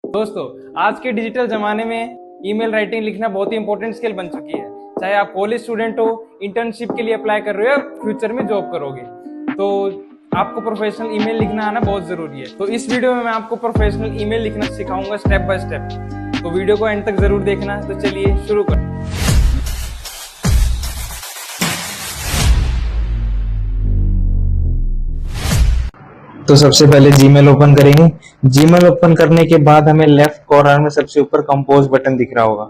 दोस्तों, आज के डिजिटल जमाने में ईमेल राइटिंग लिखना बहुत ही इंपॉर्टेंट स्किल बन चुकी है। चाहे आप कॉलेज स्टूडेंट हो, इंटर्नशिप के लिए अप्लाई कर रहे हो या फ्यूचर में जॉब करोगे, तो आपको प्रोफेशनल ईमेल लिखना आना बहुत जरूरी है। तो इस वीडियो में मैं आपको प्रोफेशनल ईमेल लिखना सिखाऊंगा स्टेप बाय स्टेप। तो वीडियो को एंड तक जरूर देखना। तो चलिए शुरू करते हैं। तो सबसे पहले जीमेल ओपन करेंगे। जीमेल ओपन करने के बाद हमें लेफ्ट कॉर्नर में सबसे ऊपर कंपोज बटन दिख रहा होगा।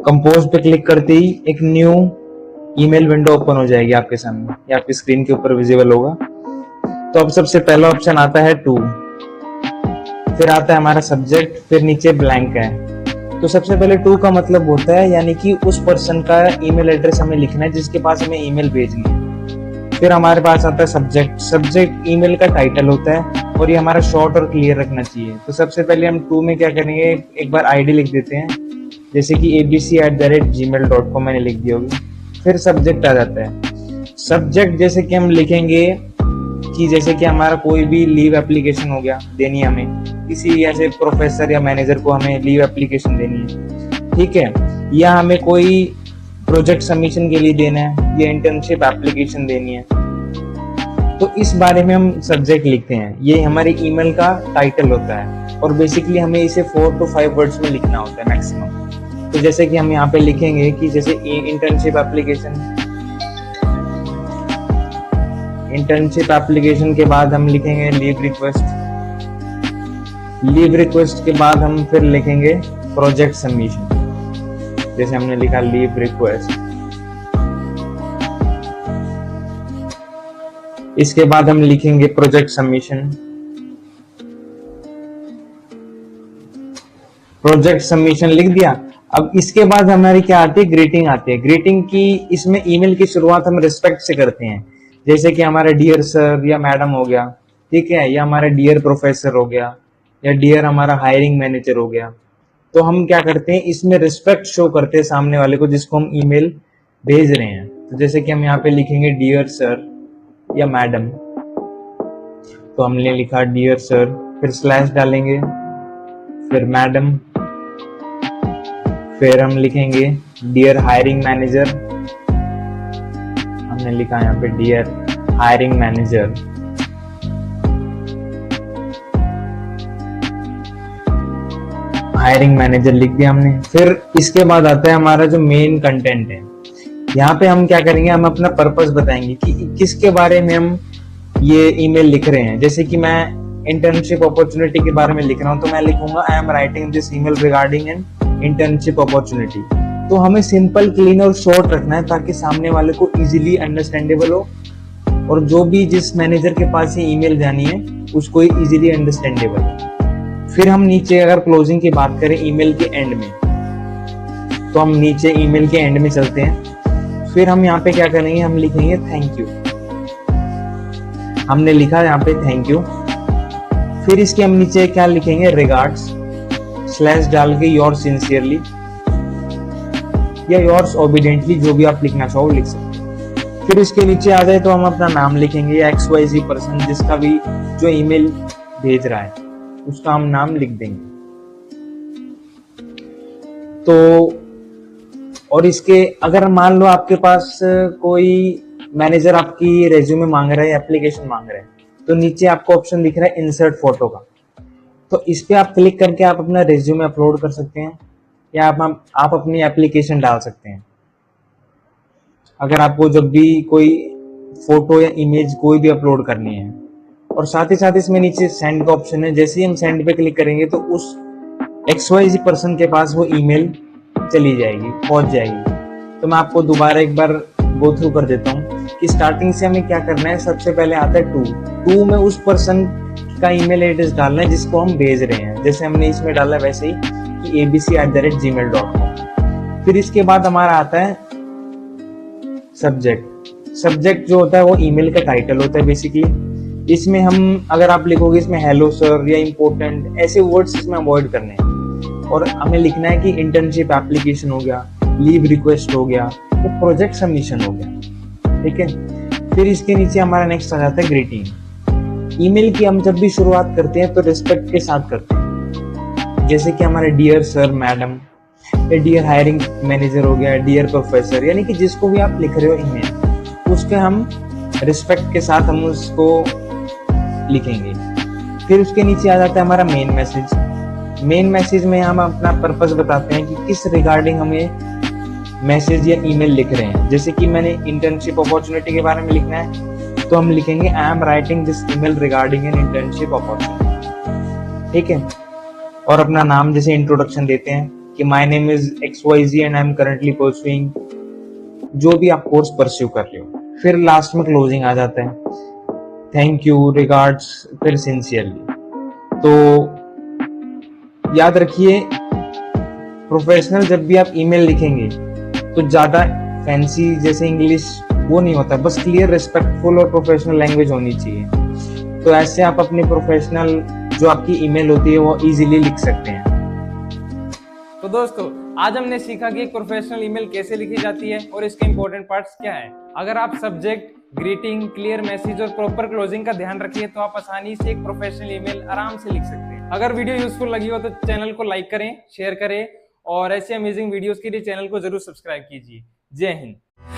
कंपोज पे क्लिक करते ही एक न्यू ईमेल विंडो ओपन हो जाएगी आपके सामने, या आपकी स्क्रीन के ऊपर विजिबल होगा। तो अब सबसे पहला ऑप्शन आता है टू, फिर आता है हमारा सब्जेक्ट, फिर नीचे ब्लैंक है। तो सबसे पहले टू का मतलब होता है यानी कि उस पर्सन का ईमेल एड्रेस हमें लिखना है जिसके पास हमें ईमेल भेजनी है। फिर हमारे पास आता है सब्जेक्ट। सब्जेक्ट ईमेल का टाइटल होता है और ये हमारा शॉर्ट और क्लियर रखना चाहिए। तो सबसे पहले हम टू में क्या करेंगे, एक बार आईडी लिख देते हैं, जैसे कि abc@gmail.com मैंने लिख दी होगी। फिर सब्जेक्ट आ जाता है। सब्जेक्ट जैसे कि हम लिखेंगे कि जैसे कि हमारा कोई भी लीव एप्लीकेशन हो गया, देनी है हमें, किसी ऐसे प्रोफेसर या मैनेजर को हमें लीव एप्लीकेशन देनी है, ठीक है, या हमें कोई प्रोजेक्ट सबमिशन के लिए देना है, या इंटर्नशिप एप्लीकेशन देनी है, तो इस बारे में हम सब्जेक्ट लिखते हैं। ये हमारे ईमेल का टाइटल होता है और बेसिकली हमें इसे 4 to 5 वर्ड्स में लिखना होता है मैक्सिमम। तो जैसे कि हम यहाँ पे लिखेंगे कि जैसे इंटर्नशिप एप्लीकेशन के बाद हम लिखेंगे लीव रिक्वेस्ट के बाद हम फिर लिखेंगे प्रोजेक्ट सबमिशन, जैसे हमने लिखा लीव रिक्वेस्ट। इसके बाद हम लिखेंगे प्रोजेक्ट सबमिशन। प्रोजेक्ट सबमिशन लिख दिया। अब इसके बाद हमारी क्या आती है, ग्रीटिंग आती है। ग्रीटिंग की इसमें ईमेल की शुरुआत हम रिस्पेक्ट से करते हैं, जैसे कि हमारा डियर सर या मैडम हो गया, ठीक है, या हमारा डियर प्रोफेसर हो गया, या डियर हमारा हायरिंग मैनेजर हो गया। तो हम क्या करते हैं, इसमें रिस्पेक्ट शो करते हैं सामने वाले को जिसको हम ईमेल भेज रहे हैं। तो जैसे कि हम यहाँ पे लिखेंगे डियर सर या मैडम, तो हमने लिखा डियर सर, फिर स्लैश डालेंगे, फिर मैडम, फिर हम लिखेंगे डियर हायरिंग मैनेजर, हमने लिखा यहाँ पे dear hiring manager, hiring manager लिख दिया हमने। फिर इसके बाद आता है हमारा जो मेन कंटेंट है। यहाँ पे हम क्या करेंगे, हम अपना पर्पस बताएंगे कि किसके बारे में हम ये ईमेल लिख रहे हैं। जैसे कि मैं इंटर्नशिप अपॉर्चुनिटी के बारे में लिख रहा हूँ, तो मैं लिखूंगा I am writing this email regarding an internship opportunity. तो हमें सिंपल, क्लीन और शॉर्ट रखना है ताकि सामने वाले को इजीली अंडरस्टैंडेबल हो, और जो भी जिस मैनेजर के पास ये ईमेल जानी है उसको इजीली अंडरस्टैंडेबल हो। फिर हम नीचे अगर क्लोजिंग की बात करें ईमेल के एंड में, तो हम नीचे ईमेल के एंड में चलते हैं। फिर हम यहाँ पे क्या करेंगे, हम लिखेंगे थैंक यू। हमने लिखा यहाँ पे थैंक यू। फिर इसके हम नीचे क्या लिखेंगे, रिगार्ड्स, स्लैश डाल के योर सिंसियरली या योर्स ओबीडियंटली, जो भी आप लिखना चाहो लिख सकते हैं। फिर इसके नीचे आ जाए तो हम अपना नाम लिखेंगे, या XYZ पर्सन जिसका भी जो ईमेल भेज रहा है उसका हम नाम लिख देंगे। तो और इसके अगर मान लो आपके पास कोई मैनेजर आपकी रेज्यूमे मांग रहा है, एप्लीकेशन मांग रहा है, तो नीचे आपको ऑप्शन दिख रहा है इंसर्ट फोटो का। तो इस पे आप क्लिक करके आप अपना रेज्यूमे अपलोड कर सकते हैं, या आप अपनी एप्लीकेशन डाल सकते हैं। अगर आपको जब भी कोई फोटो या इमेज कोई भी अपलोड करनी है। और साथ ही साथ इसमें नीचे सेंड का ऑप्शन है। जैसे ही हम सेंड पे क्लिक करेंगे तो उस XYZ पर्सन के पास वो ईमेल चली जाएगी, पहुंच जाएगी। तो मैं आपको दोबारा एक बार गो थ्रू कर देता हूँ कि स्टार्टिंग से हमें क्या करना है। सबसे पहले आता है टू में उस पर्सन का ईमेल एड्रेस डालना है जिसको हम भेज रहे हैं, जैसे हमने इसमें डाला वैसे ही कि abc@gmail.com। फिर इसके बाद हमारा आता है सब्जेक्ट। सब्जेक्ट जो होता है वो ईमेल का टाइटल होता है बेसिकली। इसमें हम अगर आप लिखोगे इसमें हेलो सर या इम्पोर्टेंट, ऐसे वर्ड्स इसमें अवॉइड करने हैं। और हमें लिखना है कि इंटर्नशिप एप्लीकेशन हो गया, लीव रिक्वेस्ट हो गया, तो प्रोजेक्ट सबमिशन हो गया, ठीक है। फिर इसके नीचे हमारा नेक्स्ट आ जाता है ग्रीटिंग। ईमेल की हम जब भी शुरुआत करते हैं तो रिस्पेक्ट के साथ करते हैं। जैसे कि हमारे डियर सर मैडम, या डियर हायरिंग मैनेजर हो गया, डियर प्रोफेसर, यानी कि जिसको भी आप लिख रहे हो ईमेल, उसके हम रिस्पेक्ट के साथ हम उसको लिखेंगे। फिर उसके नीचे आ जाता है हमारा मेन मैसेज। मेन मैसेज में हम अपना पर्पस बताते हैं कि किस रिगार्डिंग हमें मैसेज या ईमेल लिख रहे हैं। जैसे कि मैंने इंटर्नशिप अपॉर्चुनिटी के बारे में लिखना है, तो हम लिखेंगे I am writing this email regarding an internship opportunity. ठीक है, और अपना नाम जैसे इंट्रोडक्शन देते हैं कि my name is XYZ and I am currently pursuing, जो भी आप कोर्स परस्यू कर रहे हो। फिर लास्ट में क्लोजिंग आ जाता है, थैंक यू, रिगार्ड्स, फिर सिंसियरली। तो याद रखिए, प्रोफेशनल जब भी आप ईमेल लिखेंगे तो ज्यादा फैंसी जैसे इंग्लिश वो नहीं होता, बस क्लियर, रिस्पेक्टफुल और प्रोफेशनल लैंग्वेज होनी चाहिए। तो ऐसे आप अपने प्रोफेशनल जो आपकी ईमेल होती है वो इजीली लिख सकते हैं। तो दोस्तों, आज हमने सीखा कि एक प्रोफेशनल ईमेल कैसे लिखी जाती है और इसके इंपॉर्टेंट पार्ट्स क्या है। अगर आप सब्जेक्ट, ग्रीटिंग, क्लियर मैसेज और प्रॉपर क्लोजिंग का ध्यान रखिए तो आप आसानी से एक प्रोफेशनल ईमेल आराम से लिख सकते हैं। अगर वीडियो यूजफुल लगी हो तो चैनल को लाइक करें, शेयर करें और ऐसे अमेजिंग वीडियोस के लिए चैनल को जरूर सब्सक्राइब कीजिए। जय हिंद।